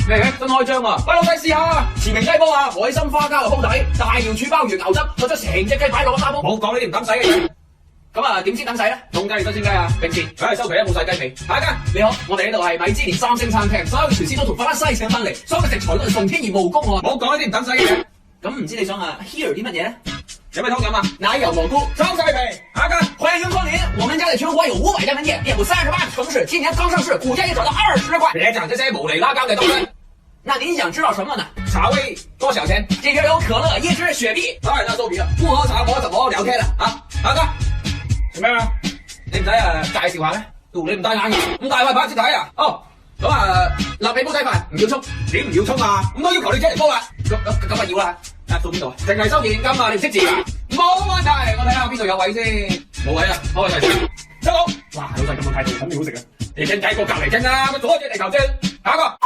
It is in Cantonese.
咩新開張啊！喂，老細試下馳名雞煲啊，海參花膠嘅煲底，大苗柱鮑魚牛汁，再將成隻雞擺落個沙煲。冇講呢啲唔等使嘅嘢。咁啊，點先等使咧？凍雞、新鮮雞啊，平時梗係收皮啦，冇晒雞味。下一間你好，我哋呢度係米芝蓮3星餐廳，所有嘅廚師都從法蘭西請翻嚟，所有嘅食材都係從天而無公喎。冇講呢啲唔等使嘅嘢。咁唔知你想啊 hear 啲乜嘢咧？有咩湯飲啊？奶油蘑菇，收晒皮。下一間歡迎光臨，我們家在全國有500家門店，遍佈38個城市，今年剛上市，股價也漲到20塊。別講這些無厘拉更嘅東西。那您想知道什麼呢？茶位多少錢？這邊有可樂、椰汁、雪碧。當然啦，收皮啦，不喝茶我怎麼聊天啦？啊，下一間做咩啊？你唔使介紹下咩？你唔戴眼鏡，咁大塊牌先睇啊？哦，咁臘味煲雞飯唔要葱，點唔要葱啊？咁都要求你請嚟煲啦。咁啊要啦。到邊度啊？淨係收現金啊？你唔識字啊？冇問題，我睇下邊度有位先。冇位啦，開個提示。收到。哇，老細咁嘅態度，肯定好食啊！你傾偈過隔離傾啦，佢阻住地球轉。下一個。